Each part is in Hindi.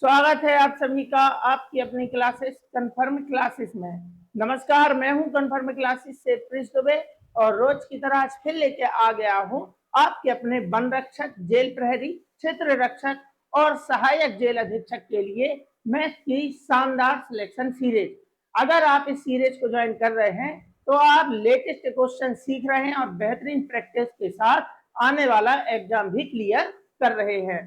स्वागत है आप सभी का आपकी अपनी क्लासेस कन्फर्म क्लासेस में। नमस्कार, मैं हूं कन्फर्म क्लासेस से प्रिंस दुबे और रोज की तरह आज फिर लेके आ गया हूं आपके अपने वन रक्षक, जेल प्रहरी, क्षेत्र रक्षक और सहायक जेल अधीक्षक के लिए मैथ की शानदार सिलेक्शन सीरीज। अगर आप इस सीरीज को ज्वाइन कर रहे हैं तो आप लेटेस्ट क्वेश्चन सीख रहे हैं और बेहतरीन प्रैक्टिस के साथ आने वाला एग्जाम भी क्लियर कर रहे हैं।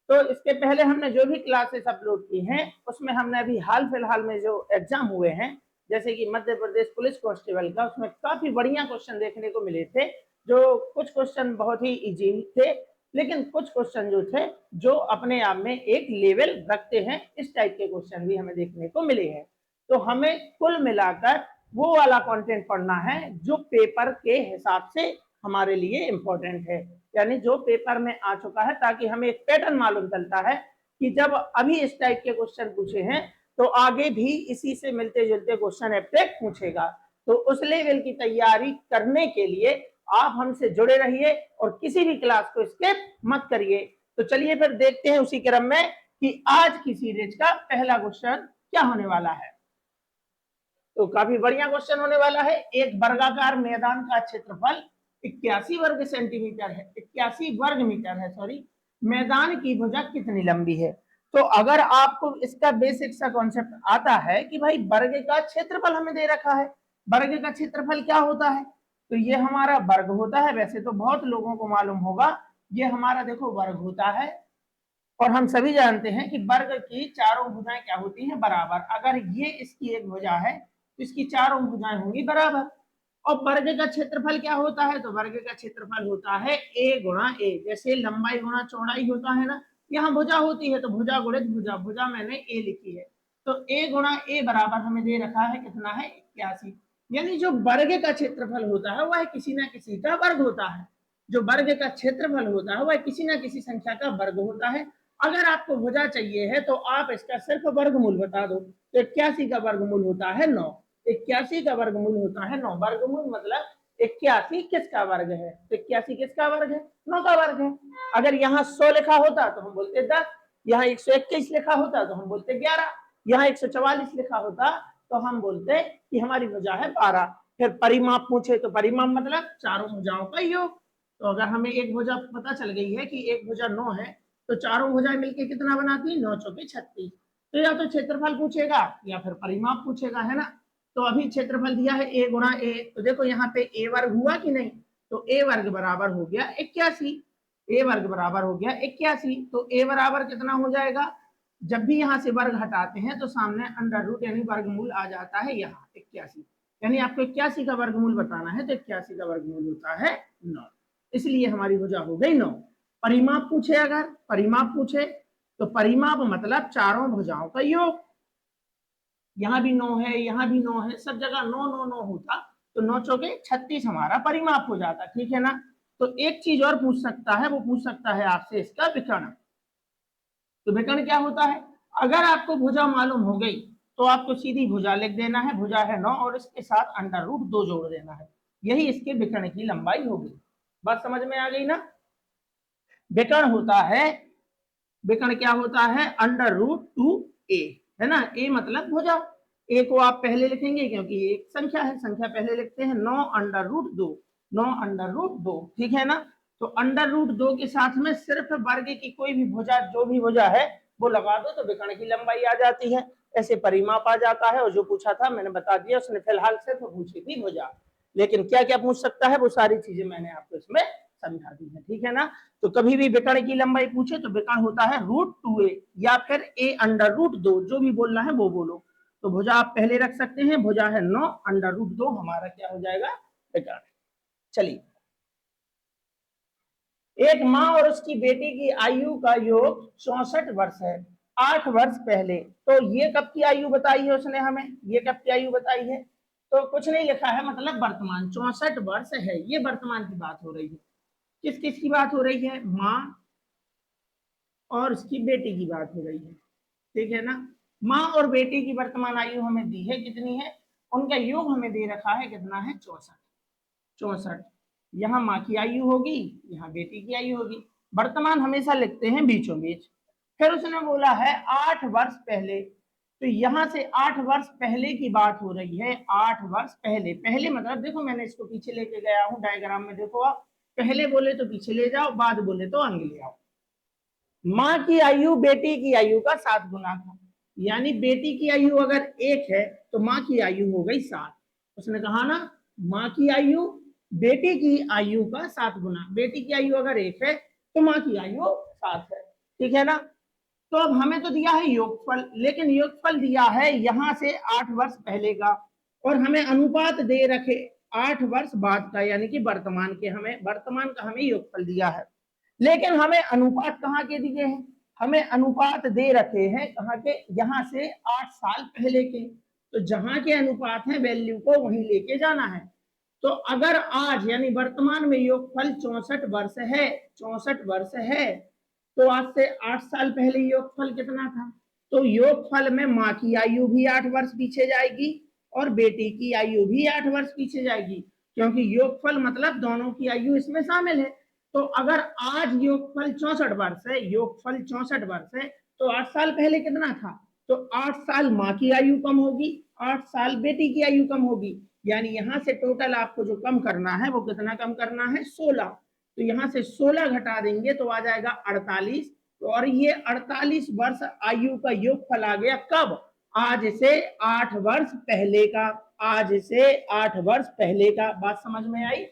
तो इसके पहले हमने जो भी क्लासेस अपलोड की हैं उसमें हमने अभी हाल फिलहाल में जो एग्जाम हुए हैं, जैसे कि मध्य प्रदेश पुलिस कांस्टेबल का, उसमें काफी बढ़िया क्वेश्चन देखने को मिले थे। जो कुछ क्वेश्चन बहुत ही इजी थे, लेकिन कुछ क्वेश्चन जो थे जो अपने आप में एक लेवल रखते हैं, इस टाइप के क्वेश्चन भी हमें देखने को मिले हैं। तो हमें कुल मिलाकर वो वाला कंटेंट पढ़ना है जो पेपर के हिसाब से हमारे लिए इम्पोर्टेंट है, यानी जो पेपर में आ चुका है, ताकि हमें एक पैटर्न मालूम चलता है कि जब अभी इस टाइप के क्वेश्चन पूछे हैं तो आगे भी इसी से मिलते जुलते क्वेश्चन एप्टेक पूछेगा। तो उस लेवल की तैयारी करने के लिए आप हमसे जुड़े रहिए और किसी भी क्लास को स्किप मत करिए। तो चलिए फिर देखते हैं उसी क्रम में कि आज की सीरीज का पहला क्वेश्चन क्या होने वाला है। तो काफी बढ़िया क्वेश्चन होने वाला है। एक वर्गाकार मैदान का क्षेत्रफल 81 वर्ग सेंटीमीटर है, 81 वर्ग मीटर है, सॉरी। मैदान की भुजा कितनी लंबी है? तो अगर आपको इसका बेसिक सा कॉन्सेप्ट आता है कि भाई वर्ग का क्षेत्रफल हमें दे रखा है, वर्ग का क्षेत्रफल क्या होता है, तो ये हमारा वर्ग होता है। वैसे तो बहुत लोगों को मालूम होगा, ये हमारा देखो वर्ग होता है और हम सभी जानते हैं कि वर्ग की चारों भुजाएं क्या होती हैं, बराबर। अगर ये इसकी एक भुजा है तो इसकी चारों भुजाएं होंगी बराबर। और वर्ग का क्षेत्रफल क्या होता है? तो वर्ग का क्षेत्रफल होता है ए गुणा ए। जैसे लंबाई गुणा चौड़ाई होता है ना, यहाँ भुजा होती है तो भुजा गुणित भुजा, भुजा मैंने ए लिखी है, तो ए गुणा ए बराबर हमें दे रखा है कितना है, 81। यानी जो वर्ग का क्षेत्रफल होता है वह किसी ना किसी का वर्ग होता है। जो वर्ग का क्षेत्रफल होता है वह किसी ना किसी संख्या का वर्ग होता है। अगर आपको भुजा चाहिए है तो आप इसका सिर्फ वर्गमूल बता दो। तो 81 का वर्गमूल होता है 9। 81 का वर्गमूल होता है 9। वर्गमूल मतलब 81 किसका वर्ग है? तो 81 किसका वर्ग है? 9 का वर्ग है। अगर यहाँ 100 लिखा होता तो हम बोलते 10, यहाँ 121 लिखा होता तो हम बोलते 11, यहाँ 144 लिखा होता तो हम बोलते कि हमारी भुजा है 12। फिर परिमाप पूछे तो परिमाप मतलब चारों भुजाओं का योग। तो अगर हमें एक भुजा पता चल गई है कि एक भुजा 9 है, तो चारों भुजाएं मिलकर कितना बनाती है? 9 चौके 36। तो या तो क्षेत्रफल पूछेगा या फिर परिमाप पूछेगा, है ना। तो अभी क्षेत्रफल दिया है ए गुणा ए, तो देखो यहाँ पे ए वर्ग हुआ कि नहीं, तो ए वर्ग बराबर हो गया 81। ए वर्ग बराबर हो गया 81, तो ए बराबर कितना हो जाएगा? जब भी यहाँ से वर्ग हटाते हैं तो सामने अंडर रूट यानी वर्गमूल आ जाता है यहाँ 81। यानी आपको 81 का वर्गमूल बताना है तो 81 का वर्गमूल होता है 9, इसलिए हमारी भुजा हो गई 9। परिमाप पूछे, अगर परिमाप पूछे तो परिमाप मतलब चारों भुजाओं का योग। यहाँ भी 9 है, यहाँ भी 9 है, सब जगह 9 9 9 होता तो 9 चौके 36 हमारा परिमाप हो जाता, ठीक है ना। तो एक चीज और पूछ सकता है, वो पूछ सकता है आपसे इसका विकर्ण। तो विकर्ण क्या होता है? अगर आपको भुजा मालूम हो गई तो आपको सीधी भुजा लिख देना है, भुजा है 9 और इसके साथ अंडर रूट 2 जोड़ देना है, यही इसके विकर्ण की लंबाई होगी। बात समझ में आ गई ना। विकर्ण होता है, विकर्ण क्या होता है? अंडर रूट 2 ए, है ना। ए मतलब भुजा, ए को आप पहले लिखेंगे क्योंकि एक संख्या है, संख्या पहले लिखते हैं। 9 अंडर रूट 2, 9 अंडर रूट 2, ठीक है ना। तो अंडर रूट 2 के साथ में सिर्फ वर्ग की कोई भी भुजा, जो भी भुजा है वो लगा दो तो विकर्ण की लंबाई आ जाती है। ऐसे परिमाप आ जाता है। और जो पूछा था मैंने बता दिया, उसने फिलहाल सिर्फ पूछी थी भुजा, लेकिन क्या क्या पूछ सकता है वो सारी चीजें मैंने आपको इसमें समझा दी है, ठीक है ना। तो कभी भी विकर्ण की लंबाई पूछे तो विकर्ण होता है रूट 2a या फिर a अंडर रूट 2, जो भी बोलना है वो बोलो। तो भुजा आप पहले रख सकते हैं, भुजा है 9 अंडर रूट 2, हमारा क्या हो जाएगा? विकर्ण। चलिए, एक माँ और उसकी बेटी की आयु का योग 64 वर्ष है 8 वर्ष पहले। तो ये कब की आयु बताई है उसने हमें? ये कब की आयु बताई है? तो कुछ नहीं लिखा है, मतलब वर्तमान 64 वर्ष है, ये वर्तमान की बात हो रही है। किस किस की बात हो रही है? माँ और उसकी बेटी की बात हो रही है, ठीक है ना। माँ और बेटी की वर्तमान आयु हमें दी है, कितनी है? उनका योग हमें दे रखा है, कितना है? 64। 64, यहाँ माँ की आयु होगी, यहाँ बेटी की आयु होगी। वर्तमान हमेशा लिखते हैं बीचों बीच, फिर उसने बोला है 8 वर्ष पहले, तो यहां से 8 वर्ष पहले की बात हो रही है। 8 वर्ष पहले, पहले मतलब देखो मैंने इसको पीछे लेके गया हूं डायग्राम में, देखो आप पहले बोले तो पीछे ले जाओ, बाद बोले तो आगे ले आओ। माँ की आयु बेटी की आयु का 7 गुना था, यानी बेटी की आयु अगर 1 है तो माँ की आयु हो गई 7। उसने कहा ना माँ की आयु बेटी की आयु का 7 गुना, बेटी की आयु अगर 1 है तो माँ की आयु 7 है, ठीक है ना। तो अब हमें तो दिया है योगफल, लेकिन योगफल दिया है यहां से 8 वर्ष पहले का, और हमें अनुपात दे रखे 8 वर्ष बाद का, यानी कि वर्तमान के, हमें वर्तमान का हमें योगफल दिया है। लेकिन हमें अनुपात कहाँ के दिए हैं, हमें अनुपात दे रखे हैं कहाँ के, यहाँ से 8 साल पहले के। तो जहां के अनुपात है वैल्यू को वहीं लेके जाना है। तो अगर आज यानी वर्तमान में योगफल 64 वर्ष है, 64 वर्ष है, तो आज से 8 साल पहले योगफल कितना था, तो योगफल में माँ की आयु भी 8 वर्ष पीछे जाएगी और बेटी की आयु भी 8 वर्ष पीछे जाएगी, क्योंकि योगफल मतलब दोनों की आयु इसमें शामिल है। तो अगर आज योगफल 64 वर्ष है, योगफल 64 वर्ष है, तो 8 साल पहले कितना था, तो 8 साल माँ की आयु कम होगी, 8 साल बेटी की आयु कम होगी, यानी यहां से टोटल आपको जो कम करना है वो कितना कम करना है, 16। तो यहां से 16 घटा देंगे तो आ जाएगा 48, और ये 48 वर्ष आयु का योगफल आ गया कब, आज से 8 वर्ष पहले का, आज से 8 वर्ष पहले का। बात समझ में आई।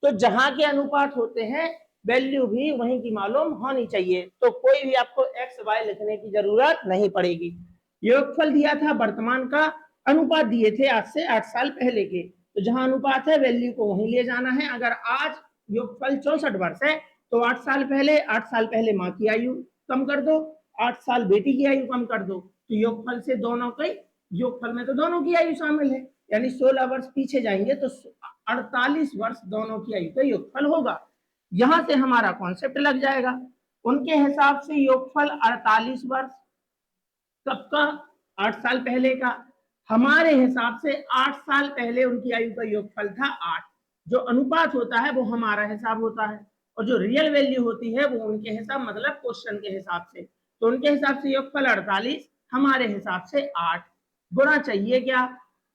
तो जहां के अनुपात होते हैं वैल्यू भी वहीं की मालूम होनी चाहिए, तो कोई भी आपको एक्स वाई लिखने की जरूरत नहीं पड़ेगी। योगफल दिया था वर्तमान का, अनुपात दिए थे आज से 8 साल पहले के, तो जहां अनुपात है वैल्यू को वहीं ले जाना है। अगर आज योगफल 64 वर्ष है तो 8 साल पहले, 8 साल पहले माँ की आयु कम कर दो, 8 साल बेटी की आयु कम कर दो, तो योगफल से दोनों की, योगफल में तो दोनों की आयु शामिल है, यानी 16 वर्ष पीछे जाएंगे तो 48 वर्ष दोनों की आयु का योगफल होगा। यहां से हमारा कॉन्सेप्ट लग जाएगा। उनके हिसाब से योगफल 48 वर्ष कब का, 8 साल पहले का। हमारे हिसाब से 8 साल पहले उनकी आयु का योगफल था 8। जो अनुपात होता है वो हमारा हिसाब होता है, और जो रियल वैल्यू होती है वो उनके हिसाब, मतलब क्वेश्चन के हिसाब से। तो उनके हिसाब से योगफल 48, हमारे हिसाब से 8। गुणा चाहिए क्या,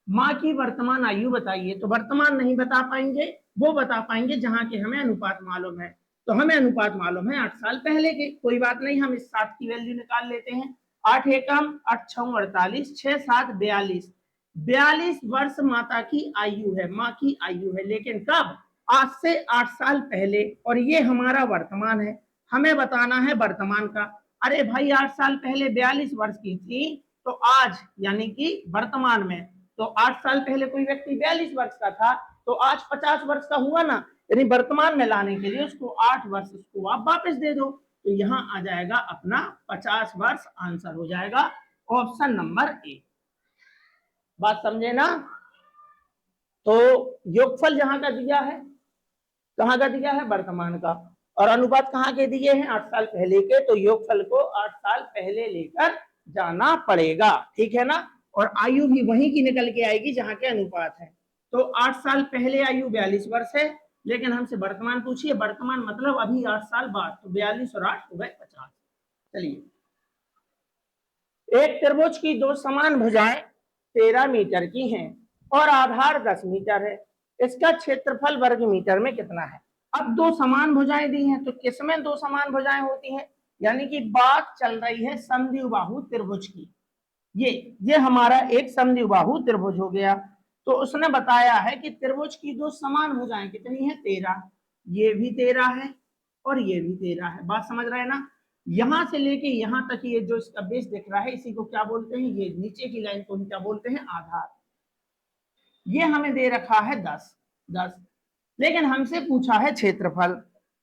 माँ की वर्तमान आयु बताइए, तो वर्तमान नहीं बता पाएंगे, वो बता पाएंगे जहां के हमें अनुपात मालूम है। तो हमें अनुपात मालूम है 8 साल पहले के, कोई बात नहीं, हम इस 7 की वैल्यू निकाल लेते हैं। 8 एकम 8 छः 48, 6 7 42, 42 वर्ष माता की आयु है, माँ की आयु है, लेकिन कब, आज से 8 साल पहले, और ये हमारा वर्तमान है, हमें बताना है वर्तमान का। अरे भाई 8 साल पहले 42 वर्ष की थी, तो आज यानी कि वर्तमान में, तो 8 साल पहले कोई व्यक्ति 42 वर्ष का था, तो आज 50 वर्ष का हुआ ना, यानी वर्तमान में लाने के लिए उसको 8 वर्ष उसको आप वापस दे दो, तो यहाँ आ जाएगा अपना 50 वर्ष, आंसर हो जाएगा ऑप्शन नंबर ए। बात समझे ना। तो योगफल जहां का दिया है, कहां का दिया है, वर्तमान का, और अनुपात कहां के दिए हैं, 8 साल पहले के, तो योगफल को 8 साल पहले लेकर जाना पड़ेगा, ठीक है ना। और आयु भी वहीं की निकल के आएगी जहां के अनुपात है। तो 8 साल पहले आयु 42 वर्ष है, लेकिन हमसे वर्तमान पूछिए, वर्तमान मतलब अभी 8 साल बाद, तो 42 और 8 हो गए 50। चलिए, एक त्रिभुज की दो समान भुजाएं 13 मीटर की हैं और आधार 10 मीटर है, इसका क्षेत्रफल वर्ग मीटर में कितना है। अब दो समान भुजाएं दी हैं, तो किसमें दो समान भुजाएं होती हैं, यानी कि बात चल रही है समद्विबाहु त्रिभुज की। ये हमारा एक समद्विबाहु त्रिभुज हो गया। तो उसने बताया है कि त्रिभुज की दो समान भुजाएं कितनी है, 13, ये भी 13 है और ये भी 13 है। बात समझ रहे हैं ना। यहां से लेके यहां तक ये जो इसका बेस दिख रहा है, इसी को क्या बोलते हैं, ये नीचे की लाइन को क्या बोलते हैं, आधार। ये हमें दे रखा है 10, लेकिन हमसे पूछा है क्षेत्रफल।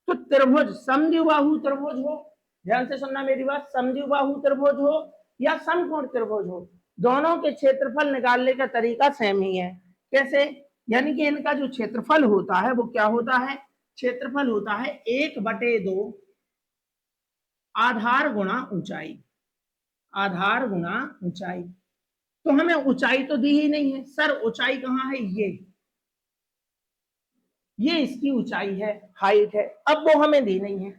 तो त्रिभुज समद्विबाहु त्रिभुज हो, ध्यान से सुनना मेरी बात, समद्विबाहु त्रिभुज हो या समकोण त्रिभुज हो, दोनों के क्षेत्रफल निकालने का तरीका सेम ही है। कैसे, यानी कि इनका जो क्षेत्रफल होता है वो क्या होता है, क्षेत्रफल होता है 1/2 आधार गुणा ऊंचाई, आधार गुणा ऊंचाई। तो हमें ऊंचाई तो दी ही नहीं है, सर ऊंचाई कहाँ है, ये इसकी ऊंचाई है, हाइट है, अब वो हमें दी नहीं है।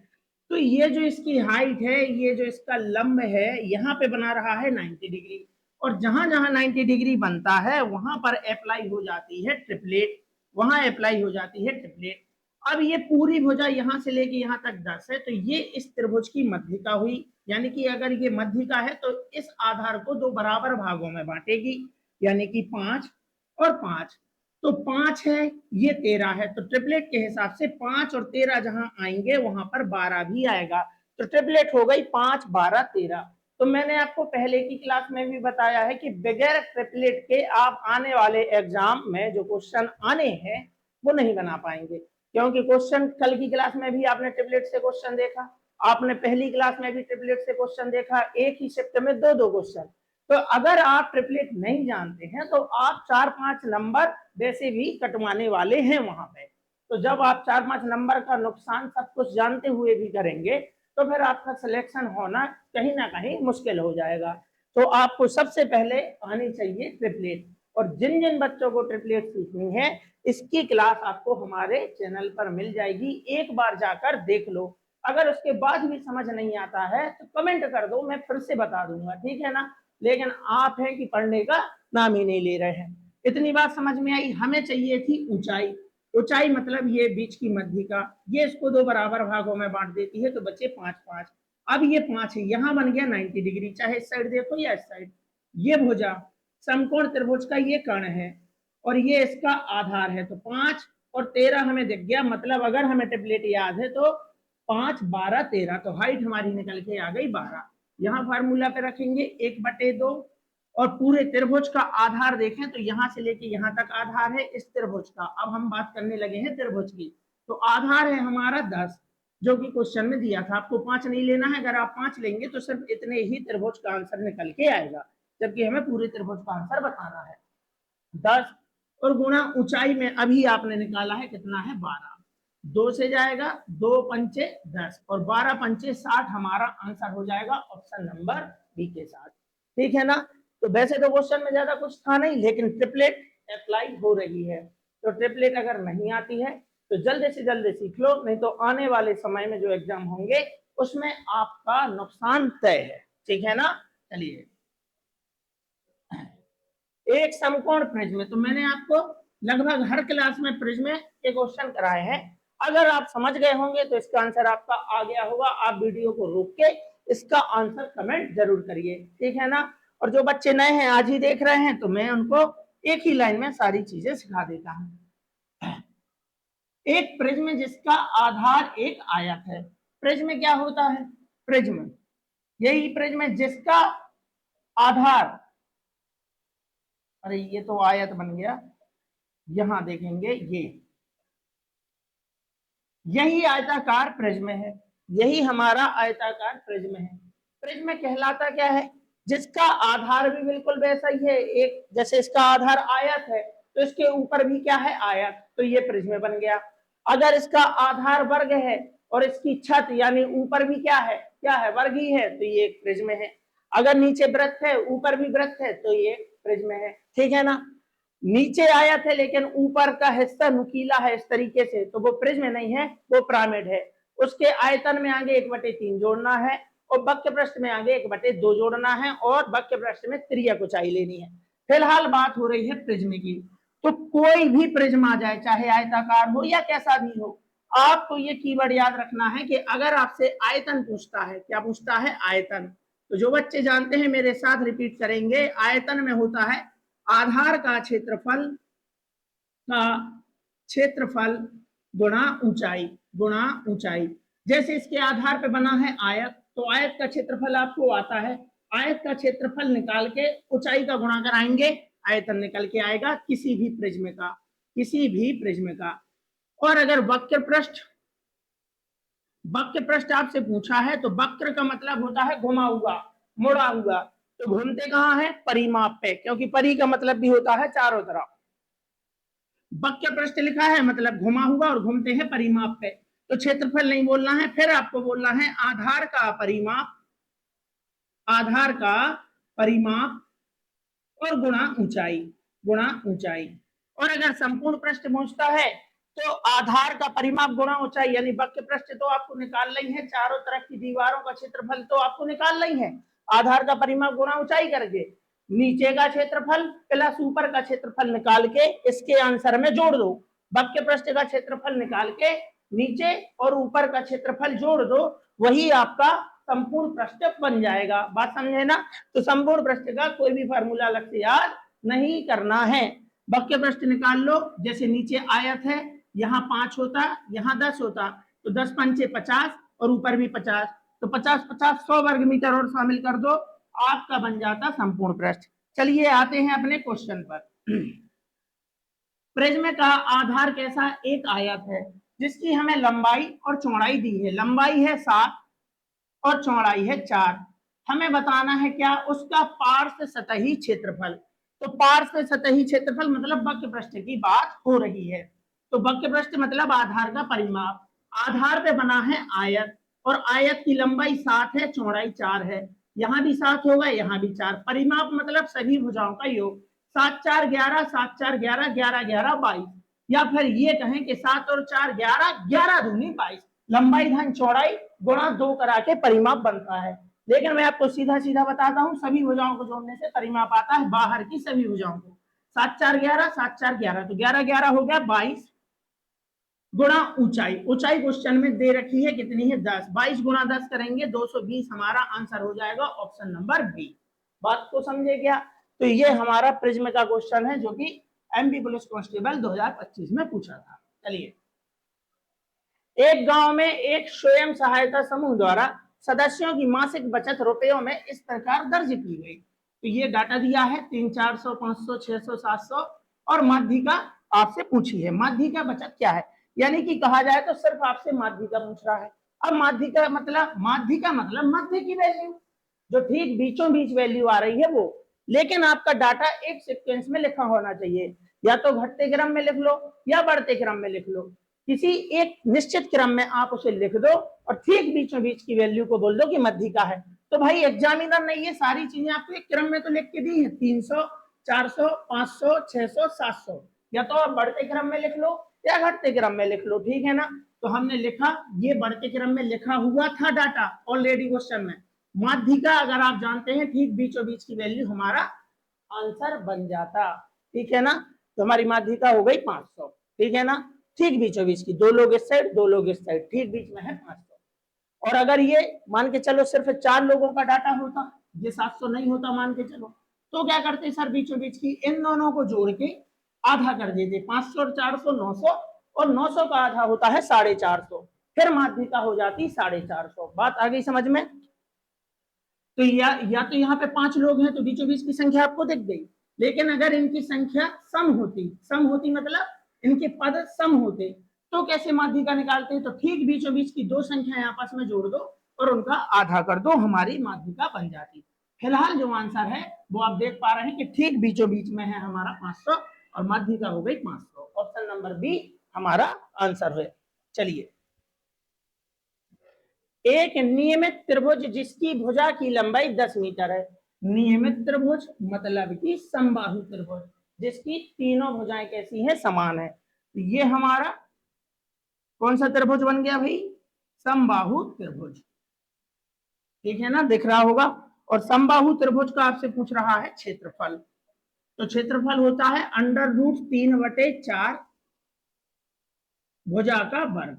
तो ये जो इसकी हाइट है, ये जो इसका लंब है, यहाँ पे बना रहा है 90 डिग्री, और जहां जहां 90 डिग्री बनता है वहां पर अप्लाई हो जाती है ट्रिपलेट, वहां अप्लाई हो जाती है ट्रिपलेट। अब ये पूरी भुजा यहाँ से लेके यहाँ तक 10 है, तो ये इस त्रिभुज की मध्यिका हुई, यानी कि अगर ये मध्यिका है तो इस आधार को दो बराबर भागों में बांटेगी, यानी कि 5 और 5। तो 5 है, ये 13 है, तो ट्रिपलेट के हिसाब से 5 और 13 जहां आएंगे वहां पर 12 भी आएगा, तो ट्रिपलेट हो गई 5, 12, 13। तो मैंने आपको पहले की क्लास में भी बताया है कि बगैर ट्रिपलेट के आप आने वाले एग्जाम में जो क्वेश्चन आने हैं वो नहीं बना पाएंगे, क्योंकि क्वेश्चन कल की क्लास में भी आपने ट्रिपलेट से क्वेश्चन देखा, आपने पहली क्लास में भी ट्रिपलेट से क्वेश्चन देखा, एक ही शिफ्ट में दो दो क्वेश्चन। तो अगर आप ट्रिपलेट नहीं जानते हैं तो आप 4-5 नंबर वैसे भी कटवाने वाले हैं वहां पे। तो जब आप 4-5 नंबर का नुकसान सब कुछ जानते हुए भी करेंगे तो फिर आपका सिलेक्शन होना कहीं ना कहीं मुश्किल हो जाएगा। तो आपको सबसे पहले आनी चाहिए ट्रिपलेट, और जिन जिन बच्चों को ट्रिपलेट सीखनी है इसकी क्लास आपको हमारे चैनल पर मिल जाएगी, एक बार जाकर देख लो। अगर उसके बाद भी समझ नहीं आता है तो कमेंट कर दो, मैं फिर से बता दूंगा, ठीक है ना। लेकिन आप हैं कि पढ़ने का नाम ही नहीं ले रहे हैं। इतनी बात समझ में आई। हमें चाहिए थी ऊंचाई, ऊंचाई मतलब ये बीच की मध्यिका, ये इसको दो बराबर भागों में बांट देती है तो बचे 5, 5। अब ये 5 है, यहां बन गया 90 डिग्री, चाहे इस साइड देखो या इस साइड। ये भुजा समकोण त्रिभुज का ये कर्ण है और ये इसका आधार है, तो 5 और 13 हमें दिख गया, मतलब अगर हमें ट्रिपलेट याद है तो 5, 12, 13, तो हाइट हमारी निकल के आ गई 12। यहाँ फार्मूला पे रखेंगे 1/2, और पूरे त्रिभुज का आधार देखें तो यहां से लेके यहां तक आधार है इस त्रिभुज का। अब हम बात करने लगे हैं त्रिभुज की, तो आधार है हमारा 10, जो कि क्वेश्चन में दिया था। आपको 5 नहीं लेना है, अगर आप 5 लेंगे तो सिर्फ इतने ही त्रिभुज का आंसर निकल के आएगा, जबकि हमें पूरे त्रिभुज का आंसर बताना है। 10 और गुणा ऊंचाई में अभी आपने निकाला है कितना है 12, 2 से जाएगा, 2 पंचे 10 और 12 पंचे 60, हमारा आंसर हो जाएगा ऑप्शन नंबर बी के साथ, ठीक है ना। तो वैसे तो क्वेश्चन में ज्यादा कुछ था नहीं, लेकिन ट्रिपलेट अप्लाई हो रही है, तो ट्रिपलेट अगर नहीं आती है तो जल्दी से जल्दी सीख लो, नहीं तो आने वाले समय में जो एग्जाम होंगे उसमें आपका नुकसान तय है, ठीक है ना। चलिए, एक समकोण प्रिज्म, तो मैंने आपको लगभग हर क्लास में प्रिज्म के क्वेश्चन कराए हैं। अगर आप समझ गए होंगे तो इसका आंसर आपका आ गया होगा। आप वीडियो को रोक के इसका आंसर कमेंट जरूर करिए, ठीक है ना। और जो बच्चे नए हैं आज ही देख रहे हैं तो मैं उनको एक ही लाइन में सारी चीजें सिखा देता हूं। एक प्रिज्म जिसका आधार एक आयत है, प्रिज्म क्या होता है, प्रिज्म यही प्रिज्म जिसका आधार, अरे ये तो आयत बन गया, यहां देखेंगे ये, यही आयताकार प्रिज्म है, यही हमारा आयताकार प्रिज्म है। प्रिज्म कहलाता क्या है, जिसका आधार भी बिल्कुल वैसा ही है, एक जैसे इसका आधार आयत है तो इसके ऊपर भी क्या है आयत, तो ये प्रिज्म बन गया। अगर इसका आधार वर्ग है और इसकी छत यानी ऊपर भी क्या है वर्ग ही है, तो ये एक प्रिज्म है। अगर नीचे वृत्त है ऊपर भी वृत्त है तो ये प्रिज्म है, ठीक है ना। नीचे आयत है लेकिन ऊपर का हिस्सा नुकीला है इस तरीके से, तो वो प्रिज्म नहीं है, वो पिरामिड है। उसके आयतन में आगे 1/3 जोड़ना है और वक्र पृष्ठ में आगे 1/2 जोड़ना है और वक्र पृष्ठ में तिर्यक ऊंचाई लेनी है। फिलहाल बात हो रही है प्रिज्म की, तो कोई भी प्रिज्म आ जाए, चाहे आयताकार हो या कैसा भी हो, आपको ये कीवर्ड याद रखना है कि अगर आपसे आयतन पूछता है, क्या पूछता है आयतन, तो जो बच्चे जानते हैं मेरे साथ रिपीट करेंगे, आयतन में होता है आधार का क्षेत्रफल गुणा ऊंचाई, गुणा ऊंचाई। जैसे इसके आधार पे बना है आयत, तो आयत का क्षेत्रफल आपको आता है, आयत का क्षेत्रफल निकाल के ऊंचाई का गुणा कराएंगे, आयतन निकल के आएगा किसी भी प्रिज्म का, किसी भी प्रिज्म का। और अगर वक्र पृष्ठ आपसे पूछा है तो वक्र का मतलब होता है घुमा हुआ, मुड़ा हुआ, तो घूमते कहां है परिमाप पे, क्योंकि परि का मतलब भी होता है चारों तरफ। वक्र पृष्ठ लिखा है मतलब घुमा हुआ और घूमते हैं परिमाप पे, तो क्षेत्रफल नहीं बोलना है, फिर आपको बोलना है आधार का परिमाप, आधार का परिमाप और गुणा ऊंचाई, गुणा ऊंचाई। और अगर संपूर्ण पृष्ठ पूछता है तो आधार का परिमाप गुणा ऊंचाई, यानी वक्र पृष्ठ तो आपको निकाल ली है, चारों तरफ की दीवारों का क्षेत्रफल तो आपको निकाल ली है, आधार का परिमाप गुणा ऊंचाई करके नीचे का क्षेत्रफल प्लस ऊपर का क्षेत्रफल निकाल के इसके आंसर में जोड़ दो। वक्र पृष्ठ का क्षेत्रफल निकाल के नीचे और ऊपर का क्षेत्रफल जोड़ दो, वही आपका संपूर्ण पृष्ठ बन जाएगा। बात समझे ना? तो संपूर्ण पृष्ठ का कोई भी फार्मूला अलग से याद नहीं करना है। वक्र पृष्ठ निकाल लो, जैसे नीचे आयत है, यहाँ 5 होता, यहाँ 10 होता, तो 10 पंचे 50 और ऊपर भी 50, तो 50 50 100 वर्ग मीटर और शामिल कर दो, आपका बन जाता संपूर्ण पृष्ठ। चलिए आते हैं अपने क्वेश्चन पर। प्रिज्म का आधार कैसा? एक आयत है जिसकी हमें लंबाई और चौड़ाई दी है, लंबाई है 7 और चौड़ाई है 4। हमें बताना है क्या? उसका पार्श्व सतही क्षेत्रफल। तो पार्श्व सतही क्षेत्रफल मतलब वक्र पृष्ठ की बात हो रही है। तो वक्र पृष्ठ मतलब आधार का परिमाप। आधार पे बना है आयत और आयत की लंबाई 7 है, चौड़ाई 4 है, यहाँ भी 7 होगा, यहाँ भी 4। परिमाप मतलब सभी भुजाओं का योग। 7 4 11, 7 4 11, 11 11 22, या फिर ये कहें कि 7 और 4 11, 11 दूनी 22। लंबाई धन चौड़ाई गुणा 2 करा के परिमाप बनता है। लेकिन मैं आपको सीधा सीधा बताता हूं, सभी भुजाओं को जोड़ने से परिमाप आता है, बाहर की सभी भुजाओं को। 7 4 11, 7 4 11, तो 11 11 हो गया 22 गुणा ऊंचाई। ऊंचाई क्वेश्चन में दे रखी है कितनी है? 10। 22 गुणा 10 करेंगे 220, हमारा आंसर हो जाएगा ऑप्शन नंबर बी। बात को समझे क्या? तो ये हमारा प्रिज्म का क्वेश्चन है जो कि एमपी पुलिस कांस्टेबल 2025 में पूछा था। चलिए, एक गांव में एक स्वयं सहायता समूह द्वारा सदस्यों की मासिक बचत रुपयों में इस प्रकार दर्ज की गई। तो ये डाटा दिया है 300, 400, 500, 600, 700 और माध्यिका आपसे पूछी है। माध्यिका बचत क्या है? यानी कि कहा जाए तो सिर्फ आपसे माध्यिका पूछ रहा है। अब माध्यिका मतलब मध्य की वैल्यू, जो ठीक बीचों बीच वैल्यू आ रही है वो। लेकिन आपका डाटा एक सीक्वेंस में लिखा होना चाहिए, या तो घटते क्रम में लिख लो या बढ़ते क्रम में लिख लो, किसी एक निश्चित क्रम में आप उसे लिख दो और ठीक बीचों बीच की वैल्यू को बोल दो कि मध्यिका है। तो भाई एग्जामिनर ने ये सारी चीजें आपको एक क्रम में तो लिख के दी है, 300, 400, 500, 600, 700, या तो आप बढ़ते क्रम में लिख लो या घटते क्रम में लिख लो, ठीक है ना? तो हमने लिखा, ये बढ़ते क्रम में लिखा हुआ था डाटा ऑलरेडी क्वेश्चन में। माध्यिका अगर आप जानते हैं ठीक बीचों बीच की वैल्यू, हमारा आंसर बन जाता, ठीक है ना? तो हमारी माध्यिका हो गई 500, ठीक है ना? ठीक बीचों बीच की, 2 लोग इस साइड 2 लोग इस साइड, ठीक बीच में है 500। और अगर ये मान के चलो सिर्फ 4 लोगों का डाटा होता, ये 700 नहीं होता मान के चलो, तो क्या करते सर? बीचों बीच की इन दोनों को जोड़ के आधा कर देते, 500 और 400 900, और 900 का आधा होता है 450, फिर माध्यिका हो जाती 450। बात आ गई समझ में? तो या तो यहाँ पे 5 लोग हैं तो बीचों बीच की संख्या आपको दिख गई, लेकिन अगर इनकी संख्या सम होती मतलब इनके पद सम होते, तो कैसे माध्यिका निकालते हैं? तो ठीक बीचों बीच की 2 संख्याएं आपस में जोड़ दो और उनका आधा कर दो, हमारी माध्यिका बन जाती। फिलहाल जो आंसर है वो आप देख पा रहे हैं कि ठीक बीचों बीच में है हमारा 500 और माध्यिका हो गई 500। ऑप्शन नंबर बी हमारा आंसर है। चलिए, एक नियमित त्रिभुज जिसकी भुजा की लंबाई 10 मीटर है। नियमित त्रिभुज मतलब कि समबाहु त्रिभुज जिसकी तीनों भुजाएं कैसी हैं? समान है। तो ये हमारा कौन सा त्रिभुज बन गया भाई? समबाहु त्रिभुज, ठीक है ना? दिख रहा होगा। और समबाहु त्रिभुज का आपसे पूछ रहा है क्षेत्रफल। तो क्षेत्रफल होता है √3/4 भुजा का वर्ग,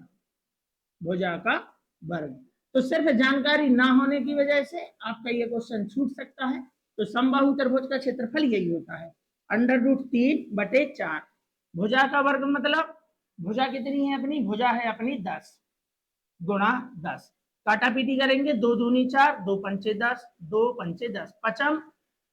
भुजा का वर्ग। तो सिर्फ जानकारी ना होने की वजह से आपका ये क्वेश्चन छूट सकता है। तो समबाहु त्रिभुज का क्षेत्रफल यही होता है √3/4। भुजा का वर्ग मतलब भुजा कितनी है अपनी? भुजा है अपनी 10 गुणा 10, काटा पीटी करेंगे, 2 दूनी 4, 2 पंचे 10, 2 पंचे 10, पचम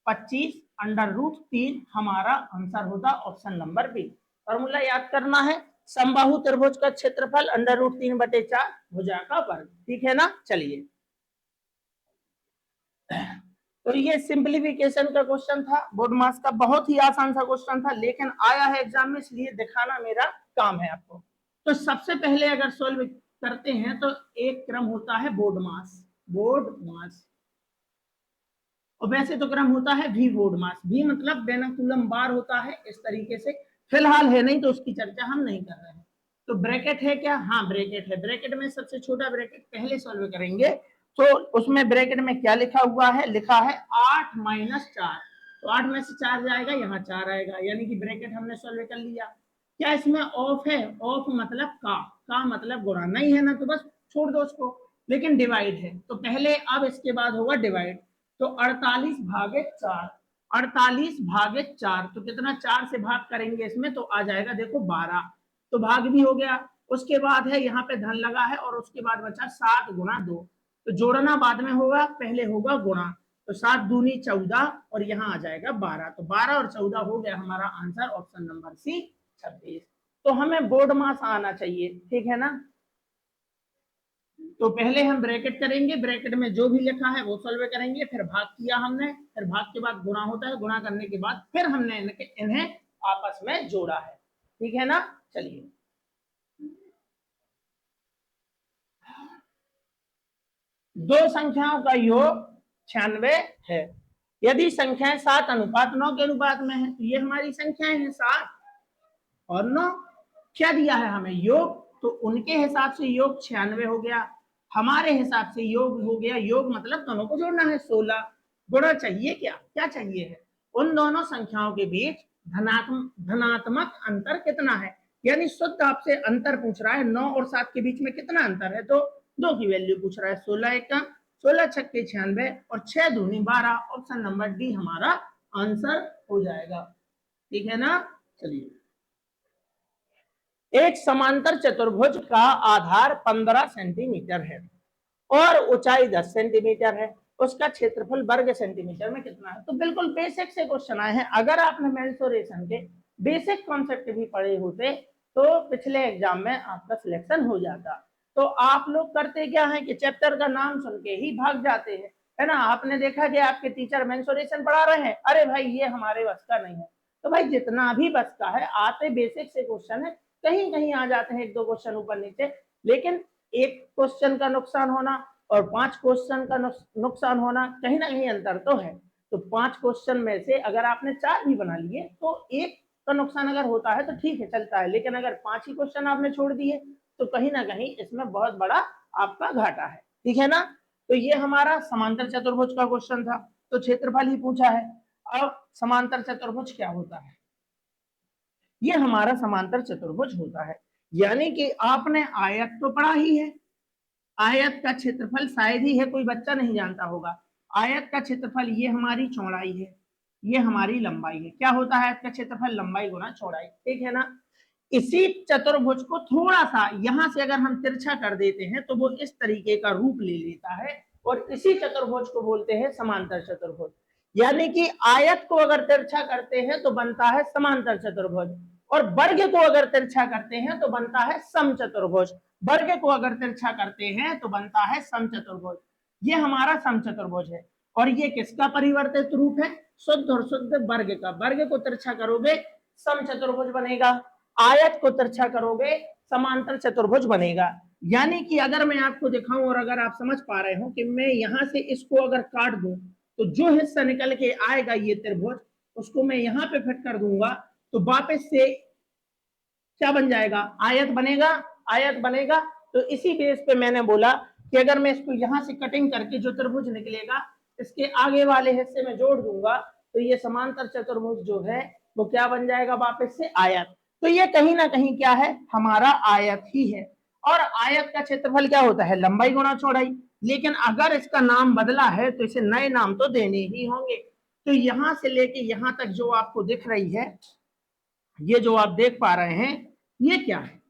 25 √3, हमारा आंसर होता ऑप्शन नंबर बी। फॉर्मूला याद करना है, समबाहु त्रिभुज का क्षेत्रफल √3/4 भुजा का वर्ग, ठीक है ना? चलिए, तो ये सिंप्लीफिकेशन का क्वेश्चन था, बोर्ड मार्क्स का, बहुत ही आसान सा क्वेश्चन था, लेकिन आया है एग्जाम में इसलिए दिखाना मेरा काम है आपको। तो सबसे पहले अगर सॉल्व करते हैं तो एक क्रम होता है बोर्ड मास, और वैसे तो क्रम होता है भी बोर्ड मास, भी मतलब बेनकुलम बार होता है इस तरीके से। फिलहाल है नहीं तो उसकी चर्चा हम नहीं कर रहे हैं। तो ब्रैकेट है क्या? हाँ ब्रैकेट है। ब्रैकेट में सबसे छोटा ब्रैकेट पहले सॉल्व करेंगे, तो उसमें ब्रैकेट में क्या लिखा हुआ है? लिखा है 8 - 4। तो 8 में से 4 जाएगा, यहाँ 4 आएगा, यानी कि ब्रैकेट हमने सॉल्व कर लिया। क्या इसमें ऑफ है? ऑफ मतलब का मतलब गुणा नहीं है ना, तो बस छोड़ दो उसको। लेकिन डिवाइड है, तो पहले अब इसके बाद होगा डिवाइड। तो 48/4, 48/4, तो कितना? 4 से भाग करेंगे इसमें तो आ जाएगा देखो 12, तो भाग भी हो गया। उसके बाद है यहाँ पे धन लगा है, और उसके बाद बचा 7 × 2। तो जोड़ना बाद में होगा, पहले होगा गुणा। तो 7 दूनी 14, और यहाँ आ जाएगा 12। तो 12 और 14 हो गया हमारा आंसर, ऑप्शन नंबर सी 26। तो हमें बोर्ड मास आना चाहिए, ठीक है ना। तो पहले हम ब्रैकेट करेंगे, ब्रैकेट में जो भी लिखा है वो सॉल्व करेंगे, फिर भाग किया हमने, फिर भाग के बाद गुणा होता है, गुणा करने के बाद फिर हमने इन्हें आपस में जोड़ा है, ठीक है ना। चलिए, दो संख्याओं का योग 96 है। यदि संख्याएं 7:9 के अनुपात में है, तो ये हमारी संख्याएं हैं 7 और 9। क्या दिया है हमें? योग। तो उनके हिसाब से योग 96 हो गया, हमारे हिसाब से योग हो गया, योग मतलब दोनों को जोड़ना है 16। गुणा चाहिए क्या? क्या चाहिए है? उन दोनों संख्याओं के बीच धनात्मक अंतर कितना है, यानी शुद्ध आपसे अंतर पूछ रहा है। 9 और 7 के बीच में कितना अंतर है? तो 2 की वैल्यू पूछ रहा है। 16 छक्के 96 और 6 दूनी 12। ऑप्शन नंबर डी हमारा आंसर हो जाएगा, ठीक है ना। चलिए, एक समांतर चतुर्भुज का आधार 15 सेंटीमीटर है और ऊंचाई 10 सेंटीमीटर है, उसका क्षेत्रफल वर्ग सेंटीमीटर में कितना है? तो बिल्कुल बेसिक से क्वेश्चन आए हैं। अगर आपने मेंसुरेशन के बेसिक कॉन्सेप्ट भी पढ़े होते तो पिछले एग्जाम में आपका सिलेक्शन हो जाता। तो आप लोग करते क्या है कि चैप्टर का नाम सुन के ही भाग जाते हैं, है ना। आपने देखा कि आपके टीचर मेंसुरेशन पढ़ा रहे हैं, अरे भाई ये हमारे बस का नहीं है। तो भाई जितना भी बस का है, आते बेसिक से क्वेश्चन है, कहीं कहीं आ जाते हैं 1-2 क्वेश्चन ऊपर नीचे, लेकिन एक क्वेश्चन का नुकसान होना और 5 क्वेश्चन का नुकसान होना, कहीं ना कहीं अंतर तो है। तो 5 क्वेश्चन में से अगर आपने 4 भी बना लिए तो एक का नुकसान अगर होता है तो ठीक है, चलता है, लेकिन अगर 5 ही क्वेश्चन आपने छोड़ दिए तो कहीं ना कहीं इसमें बहुत बड़ा आपका घाटा है, ठीक है ना। तो ये हमारा समांतर चतुर्भुज का क्वेश्चन था, तो क्षेत्रफल ही पूछा है। अब समांतर चतुर्भुज क्या होता है? ये हमारा समांतर चतुर्भुज होता है, यानी कि आपने आयत तो पढ़ा ही है। आयत का क्षेत्रफल शायद ही है कोई बच्चा नहीं जानता होगा। आयत का क्षेत्रफल ये हमारी चौड़ाई है, ये हमारी लंबाई है। क्या होता है आयत का क्षेत्रफल? लंबाई गुना चौड़ाई, ठीक है ना। इसी चतुर्भुज को थोड़ा सा यहां से अगर हम तिरछा कर देते हैं तो वो इस तरीके का रूप ले लेता है, और इसी चतुर्भुज को बोलते हैं समांतर चतुर्भुज। यानी कि आयत को अगर तिरछा करते हैं तो बनता है समांतर चतुर्भुज, और वर्ग को अगर तिरछा करते हैं तो बनता है समचतुर्भुज। वर्ग को अगर तिरछा करते हैं तो बनता है समचतुर्भुज। ये हमारा समचतुर्भुज है, और ये किसका परिवर्तित रूप है? शुद्ध और शुद्ध वर्ग का। वर्ग को तिरछा करोगे समचतुर्भुज बनेगा, आयत को तिरछा करोगे समांतर चतुर्भुज बनेगा। यानी कि अगर मैं आपको दिखाऊं और अगर आप समझ पा रहे हो कि मैं यहां से इसको अगर काट दूं तो जो हिस्सा निकल के आएगा ये त्रिभुज, उसको मैं यहां पे फिट कर दूंगा तो वापस से क्या बन जाएगा? आयत बनेगा। आयत बनेगा। तो इसी बेस पे मैंने बोला कि अगर मैं इसको यहां से कटिंग करके जो त्रिभुज निकलेगा इसके आगे वाले हिस्से में जोड़ दूंगा तो ये समांतर चतुर्भुज जो है वो क्या बन जाएगा? वापस से आयत। तो ये कहीं ना कहीं क्या है? हमारा आयत ही है। और आयत का क्षेत्रफल क्या होता है? लंबाई गुणा चौड़ाई। लेकिन अगर इसका नाम बदला है तो इसे नए नाम तो देने ही होंगे। तो यहां से लेके यहां तक जो आपको दिख रही है, ये जो आप देख पा रहे हैं, ये क्या है?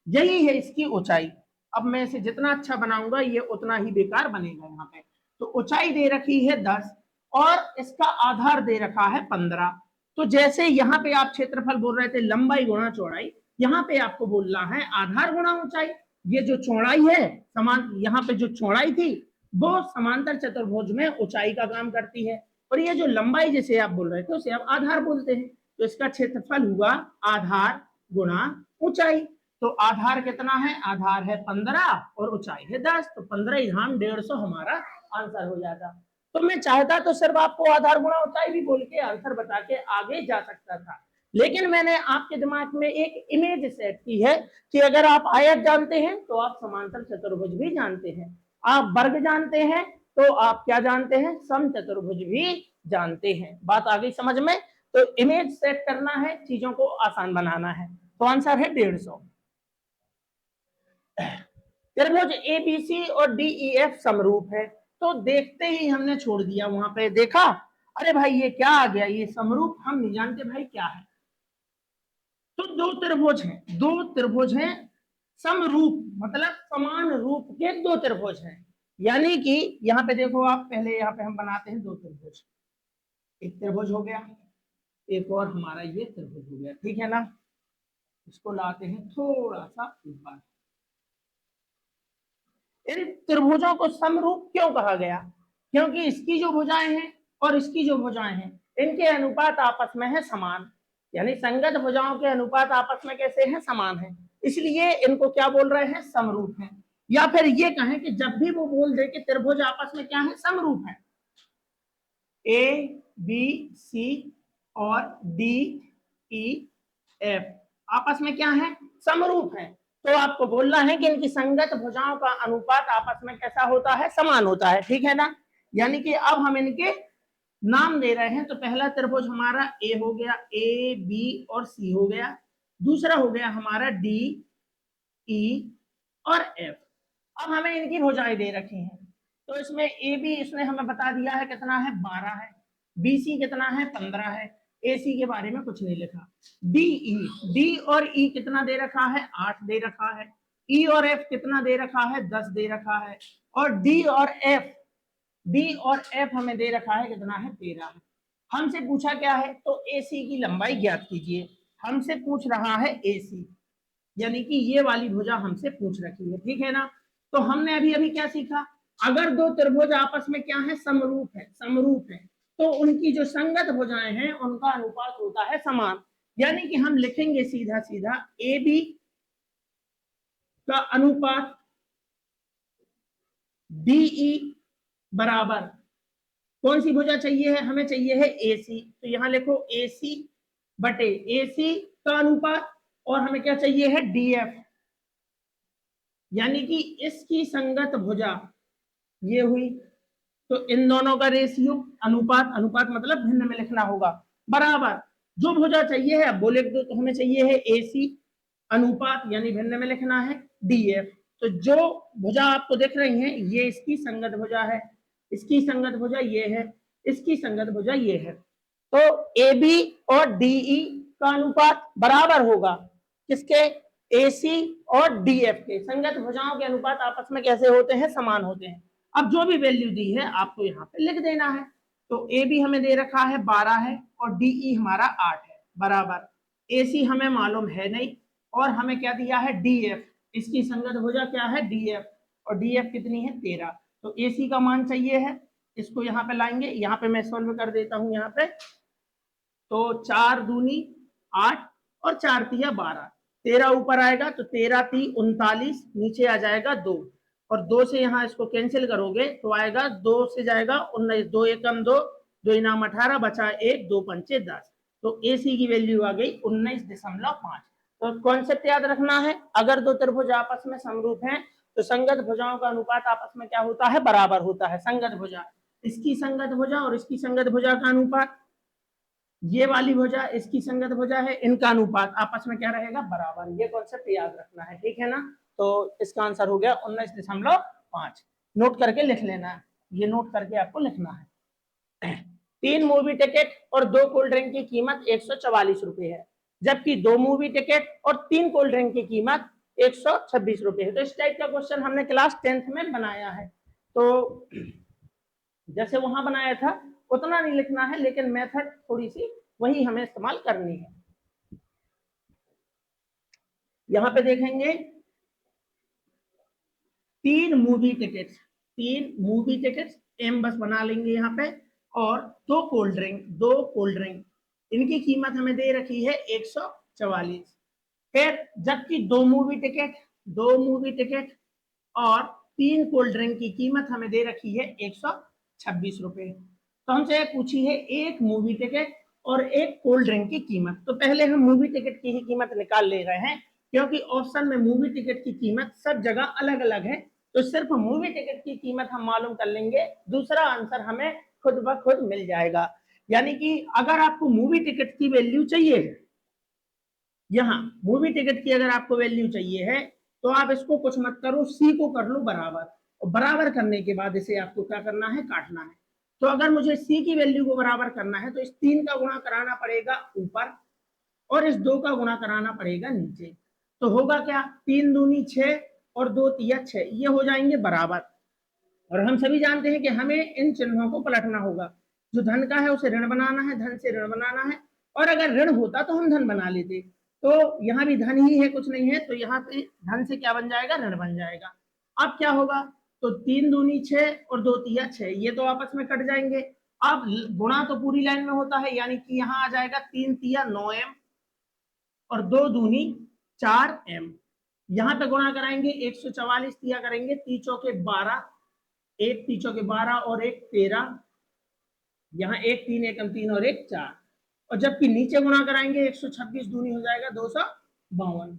यही है इसकी ऊंचाई। अब मैं इसे जितना अच्छा बनाऊंगा ये उतना ही बेकार बनेगा। यहाँ पे तो ऊंचाई दे रखी है 10 और इसका आधार दे रखा है 15। तो जैसे यहाँ पे आप क्षेत्रफल बोल रहे थे लंबाई गुणा चौड़ाई, यहाँ पे आपको बोलना है आधार गुणा ऊंचाई। ये जो चौड़ाई है समान, यहाँ पे जो चौड़ाई थी वो समांतर चतुर्भुज में ऊंचाई का काम करती है, और ये जो लंबाई जिसे आप बोल रहे थे उसे आप आधार बोलते हैं। तो इसका क्षेत्रफल हुआ आधार गुणा ऊंचाई। तो आधार कितना है? आधार है 15 और ऊंचाई है 10, तो 15 धाम 150 हमारा आंसर हो जाता। तो मैं चाहता तो सिर्फ आपको आधार गुणा ऊंचाई भी बोल के आंसर बता के आगे जा सकता था, लेकिन मैंने आपके दिमाग में एक इमेज सेट की है कि अगर आप आयत जानते हैं तो आप समांतर चतुर्भुज भी जानते हैं, आप वर्ग जानते हैं तो आप क्या जानते हैं, समचतुर्भुज भी जानते हैं। बात आ गई समझ में? तो इमेज सेट करना है, चीजों को आसान बनाना है। तो आंसर है 150। त्रिभुज एबीसी और डीईएफ समरूप है, तो देखते ही हमने छोड़ दिया वहां पे, देखा अरे भाई ये क्या आ गया, ये समरूप हम नहीं जानते भाई क्या है। तो दो त्रिभुज हैं, दो त्रिभुज हैं समरूप, मतलब समान रूप के दो त्रिभुज हैं। यानी कि यहाँ पे देखो आप, पहले यहाँ पे हम बनाते हैं दो त्रिभुज, एक त्रिभुज हो गया, एक और हमारा ये त्रिभुज हो गया, ठीक है ना। इसको लाते हैं थोड़ा सा ऊपर। इन त्रिभुजों को समरूप क्यों कहा गया? क्योंकि इसकी जो भुजाएं हैं और इसकी जो भुजाएं हैं, इनके अनुपात आपस में है समान, यानी संगत भुजाओं के अनुपात आपस में कैसे हैं, समान है, इसलिए इनको क्या बोल रहे हैं, समरूप है। या फिर ये कहें कि जब भी वो बोल दे कि त्रिभुज आपस में क्या है, समरूप है, ए बी सी और डी ई एफ आपस में क्या है, समरूप है, तो आपको बोलना है कि इनकी संगत भुजाओं का अनुपात आपस में कैसा होता है, समान होता है, ठीक है ना। यानी कि अब हम इनके नाम दे रहे हैं। तो पहला त्रिभुज हमारा ए हो गया, ए बी और सी हो गया, दूसरा हो गया हमारा डी ई और एफ। अब हमें इनकी भुजाएं दे रखी हैं, तो इसमें ए बी इसने हमें बता दिया है कितना है, 12 है, बी सी कितना है, 15 है, ए सी के बारे में कुछ नहीं लिखा, डी और ई कितना दे रखा है, 8 दे रखा है, ई और एफ कितना दे रखा है, 10 दे रखा है, और डी और एफ हमें दे रखा है कितना है, 13 है। हमसे पूछा क्या है, तो ए सी की लंबाई ज्ञात कीजिए, हमसे पूछ रहा है ए सी, यानी कि ये वाली भुजा हमसे पूछ रखी है, ठीक है ना। तो हमने अभी अभी क्या सीखा, अगर दो त्रिभुज आपस में क्या है, समरूप है, तो उनकी जो संगत भुजाएं हैं उनका अनुपात होता है समान। यानी कि हम लिखेंगे सीधा सीधा ए बी का अनुपात डीई बराबर, कौन सी भुजा चाहिए है, हमें चाहिए है ए सी, तो यहां लिखो ए सी बटे ए सी का अनुपात, और हमें क्या चाहिए है, डीएफ, यानी कि इसकी संगत भुजा ये हुई, तो इन दोनों का रेशियो, अनुपात, अनुपात मतलब भिन्न में लिखना होगा, बराबर जो भुजा चाहिए है, अब वो लिख दो, तो हमें चाहिए है ए सी अनुपात, यानी भिन्न में लिखना है डीएफ। तो जो भुजा आपको दिख रही है ये इसकी संगत भुजा है, इसकी संगत भुजा ये है, इसकी संगत भुजा ये है, तो ए बी और डीई का अनुपात बराबर होगा किसके, एसी और डीएफ के। संगत भुजाओं के अनुपात आपस में कैसे होते हैं, समान होते हैं। अब जो भी वैल्यू दी है आपको यहाँ पे लिख देना है। तो ए बी हमें दे रखा है 12 है और डीई हमारा 8 है, बराबर एसी हमें मालूम है नहीं, और हमें क्या दिया है, डीएफ, इसकी संगत भुजा क्या है, डीएफ, और डीएफ कितनी है, 13, तो एसी का मान चाहिए है, इसको यहाँ पे लाएंगे, यहाँ पे मैं सोल्व कर देता हूँ यहाँ पे, तो 4 दूनी 8 और 4 तिया 12, 13 ऊपर आएगा, तो 13 ती 39, नीचे आ जाएगा 2, और 2 से यहाँ इसको कैंसिल करोगे तो आएगा 2 से जाएगा 19, 2 एकम 2, 2 इनाम 18, बचा 1, 2 पंचे 10, तो ए सी की वैल्यू आ गई 19.5। तो कॉन्सेप्ट याद रखना है, अगर दो त्रिभुज आपस में समरूप हैं तो संगत भुजाओं का अनुपात आपस में क्या होता है, बराबर होता है। संगत भुजा, इसकी संगत भुजा और इसकी संगत भुजा का अनुपात, ये वाली भुजा इसकी संगत भुजा है, इनका अनुपात आपस में क्या रहेगा, बराबर। ये कॉन्सेप्ट याद रखना है, ठीक है ना। तो इसका आंसर हो गया 19.5। नोट करके लिख लेना, ये नोट करके आपको लिखना है। 3 मूवी टिकट और 2 कोल्ड ड्रिंक की कीमत 144 रुपए है, जबकि 2 मूवी टिकट और 3 कोल्ड ड्रिंक की कीमत 126 रुपए है। तो इस टाइप का क्वेश्चन हमने क्लास 10th में बनाया है, तो जैसे वहां बनाया था उतना नहीं लिखना है, लेकिन मेथड थोड़ी सी वही हमें इस्तेमाल करनी है। यहाँ पे देखेंगे 3 मूवी टिकट्स एम बस बना लेंगे यहाँ पे, और 2 कोल्ड ड्रिंक इनकी कीमत हमें दे रखी है 144। फिर जबकि 2 मूवी टिकट और 3 कोल्ड ड्रिंक की कीमत हमें दे रखी है 126 रुपए। तो हमसे पूछी है 1 मूवी टिकट और एक कोल्ड ड्रिंक की कीमत। तो पहले हम मूवी टिकट की ही कीमत निकाल ले रहे हैं, क्योंकि ऑप्शन में मूवी टिकट की कीमत सब जगह अलग अलग है, तो सिर्फ मूवी टिकट की कीमत हम मालूम कर लेंगे, दूसरा आंसर हमें खुद ब खुद मिल जाएगा। यानी कि अगर आपको मूवी टिकट की वैल्यू चाहिए है, यहाँ मूवी टिकट की अगर आपको वैल्यू चाहिए है, तो आप इसको कुछ मत करो, सी को कर लो बराबर, और बराबर करने के बाद इसे आपको क्या करना है, काटना है। तो अगर मुझे सी की वैल्यू को बराबर करना है, तो इस 3 का गुणा कराना पड़ेगा ऊपर और इस 2 का गुणा कराना पड़ेगा नीचे। तो होगा क्या, 3 दूनी 6 और 2 तिया 6, ये हो जाएंगे बराबर। और हम सभी जानते हैं कि हमें इन चिन्हों को पलटना होगा, जो धन का है उसे ऋण बनाना है, धन से ऋण बनाना है, और अगर ऋण होता तो हम धन बना लेते। तो यहाँ भी धन ही है, कुछ नहीं है, तो यहाँ पे धन से क्या बन जाएगा, ऋण बन जाएगा। अब क्या होगा, तो 3 दूनी 6 और 2 तिया 6, ये तो आपस में कट जाएंगे। अब गुणा तो पूरी लाइन में होता है, यानी कि यहाँ आ जाएगा 3 तिया 9m और 2 दूनी 4m। यहाँ पे गुणा कराएंगे 144 तिया करेंगे, तीचों के 12, एक तीचों के 12 और एक 13, यहाँ एक 3 एकम 3 और एक 4, और जबकि नीचे गुणा कराएंगे 126 दूनी हो जाएगा 252।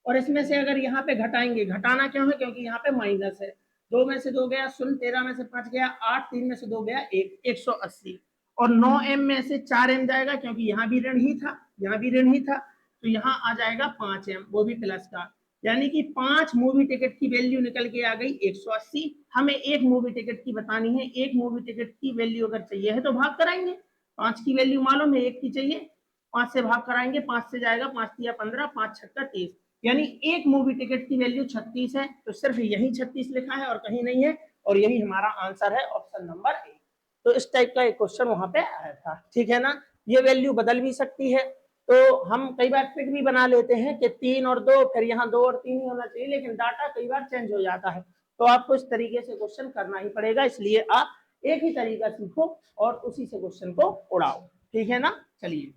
और इसमें से अगर यहाँ पे घटाएंगे, घटाना क्यों है, क्योंकि यहाँ पे माइनस है, 2 में से 2 गया 0, 13 में से 5 गया 8, 3 में से 2 गया 1, 180, और 9m में से 4m जाएगा, क्योंकि यहाँ भी ऋण ही था, यहाँ भी ऋण ही था, तो यहाँ आ जाएगा 5m, वो भी प्लस का। यानी कि 5 मूवी टिकट की वैल्यू निकल के आ गई 180। हमें एक मूवी टिकट की बतानी है, एक मूवी टिकट की वैल्यू अगर चाहिए है तो भाग कराएंगे, 5 की वैल्यू मालूम है, 1 की चाहिए, 5 से भाग कराएंगे, 5 से जाएगा 5 तिया 15, 5 छक्का 30, यानी एक मूवी टिकट की वैल्यू 36 है, तो सिर्फ यही 36 लिखा है और कहीं नहीं है, और यही हमारा आंसर है, ऑप्शन नंबर ए। तो इस टाइप का एक क्वेश्चन वहां पे आया था, ठीक है ना। ये वैल्यू बदल भी सकती है, तो हम कई बार ट्रिक भी बना लेते हैं कि 3 और 2, फिर यहाँ 2 और 3 ही होना चाहिए, लेकिन डाटा कई बार चेंज हो जाता है, तो आपको इस तरीके से क्वेश्चन करना ही पड़ेगा, इसलिए आप एक ही तरीका सीखो और उसी से क्वेश्चन को उड़ाओ, ठीक है ना। चलिए,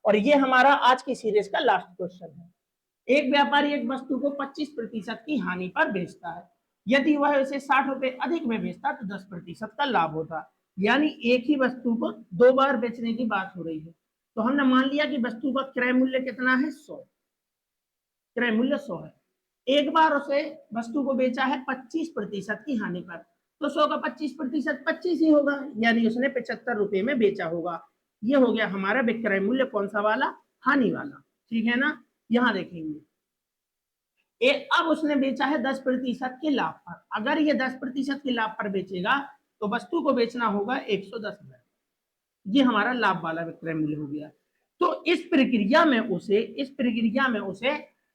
और ये हमारा आज की सीरीज का लास्ट क्वेश्चन है। एक व्यापारी एक वस्तु को 25% की हानि पर बेचता है, यदि वह इसे 60 रुपए अधिक में बेचता तो 10% का लाभ होता। यानी एक ही वस्तु को 2 बार बेचने की बात हो रही है, तो हमने मान लिया कि वस्तु का क्रय मूल्य कितना है, 100, क्रय मूल्य 100 है। एक बार उसे वस्तु को बेचा है 25% की हानि पर, तो 100 का 25% 25 ही होगा, यानी उसने 75 रुपए में बेचा होगा। ये हो गया हमारा विक्रय मूल्य, कौन सा वाला, हानि वाला, ठीक है ना। यहाँ देखेंगे, अब उसने बेचा है 10% के लाभ पर, अगर ये 10% के लाभ पर बेचेगा तो वस्तु को बेचना होगा 110 में, ये हमारा लाभ वाला विक्रय मूल्य हो गया। तो इस प्रक्रिया में उसे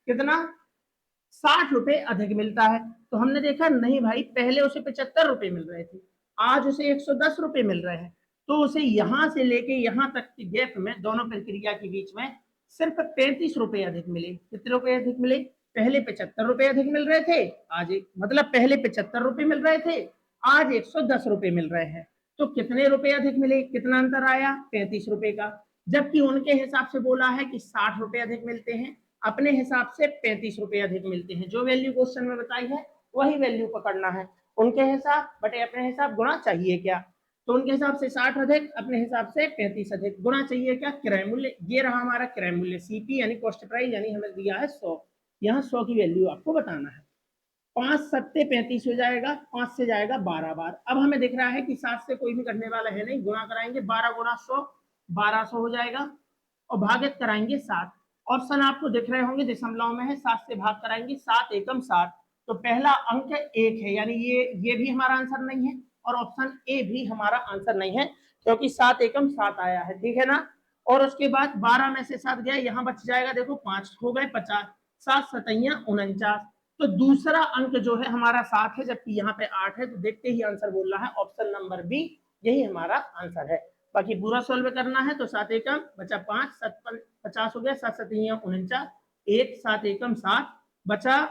कितना, 60 रुपए अधिक मिलता है। तो हमने देखा नहीं भाई, पहले उसे 75 रुपए मिल रहे थे, आज उसे 110 रुपए मिल रहे हैं, तो उसे यहां से लेके यहां तक की गैप में, दोनों प्रक्रिया के बीच में सिर्फ 35 रुपए अधिक मिले। कितने रुपए अधिक मिले, पहले 75 रुपए अधिक मिल रहे थे, आज मतलब पहले 75 रुपए मिल रहे थे, आज 110 रुपए मिल रहे हैं। तो कितने रुपए अधिक मिले, कितना अंतर आया, 35 रुपए का। जबकि उनके हिसाब से बोला है कि 60 रुपए अधिक मिलते हैं, अपने हिसाब से 35 रुपए अधिक मिलते हैं। जो वैल्यू क्वेश्चन में बताई है वही वैल्यू पकड़ना है, उनके हिसाब बटे अपने हिसाब, गुणा चाहिए क्या, तो उनके हिसाब से 60 अधिक, अपने हिसाब से 35 अधिक, गुणा चाहिए क्या, किराया मूल्य। ये रहा हमारा किराया मूल्य, सीपी यानी कॉस्ट प्राइस, यानी हमें दिया है 100, यहाँ 100 की वैल्यू आपको बताना है। 5 सत्ते 35 हो जाएगा, 5 से जाएगा 12 बार। अब हमें दिख रहा है कि 7 से कोई भी करने वाला है नहीं, गुणा कराएंगे 12 गुणा 100, 1200 हो जाएगा, और भागित कराएंगे 7। ऑप्शन आपको दिख रहे होंगे दशमलव में है, 7 से भाग कराएंगे, 7 एकम 7, तो पहला अंक 1 है, यानी ये भी हमारा आंसर नहीं है, और ऑप्शन ए भी हमारा आंसर नहीं है, क्योंकि 7 एकम 7 आया है, ठीक है ना। और उसके बाद 12 में से 7 गया, यहाँ बच जाएगा, देखो 5 हो गए 50, 7 सतैया 49, तो दूसरा अंक जो है हमारा 7 है, जबकि यहाँ पे 8 है, तो देखते ही आंसर बोल रहा है ऑप्शन नंबर बी, यही हमारा आंसर है। बाकी पूरा सोल्व करना है, तो 7 एकम बचा 5, 7 50 हो गया, 7 सतैया 49, 1 7 एकम 7 बचा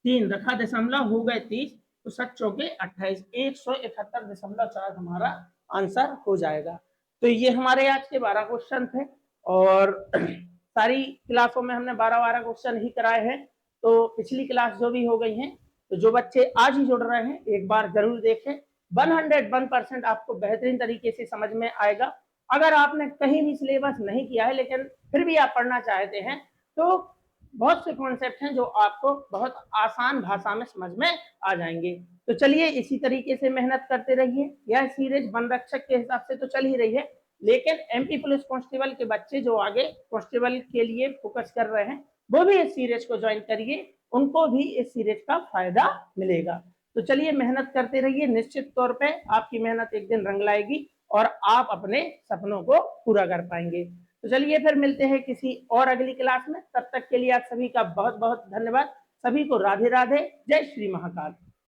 3, रखा दशमलव, हो गए 30, तो 7 चौके 28, 171.4 हमारा आंसर हो जाएगा। तो ये हमारे आज के 12 क्वेश्चन थे, और सारी क्लासों में हमने 12-12 क्वेश्चन ही कराए हैं, तो पिछली क्लास जो भी हो गई हैं, तो जो बच्चे आज ही जुड़ रहे हैं एक बार जरूर देखें, 101% आपको बेहतरीन तरीके से समझ में आएगा। अगर आपने कहीं भी सिलेबस नहीं किया है लेकिन फिर भी आप पढ़ना चाहते हैं, तो बहुत से कॉन्सेप्ट हैं जो आपको बहुत आसान भाषा में समझ में आ जाएंगे। तो चलिए इसी तरीके से मेहनत करते रहिए। यह सीरीज वन रक्षक के हिसाब से तो चल ही रही है, लेकिन एमपी पुलिस कांस्टेबल के बच्चे जो आगे कांस्टेबल के लिए फोकस कर रहे हैं, वो भी इस सीरीज को ज्वाइन करिए, उनको भी इस सीरीज का फायदा मिलेगा। तो चलिए मेहनत करते रहिए, निश्चित तौर पे आपकी मेहनत एक दिन रंग लाएगी और आप अपने सपनों को पूरा कर पाएंगे। तो चलिए फिर मिलते हैं किसी और अगली क्लास में। तब तक के लिए आप सभी का बहुत बहुत धन्यवाद। सभी को राधे राधे, जय श्री महाकाल।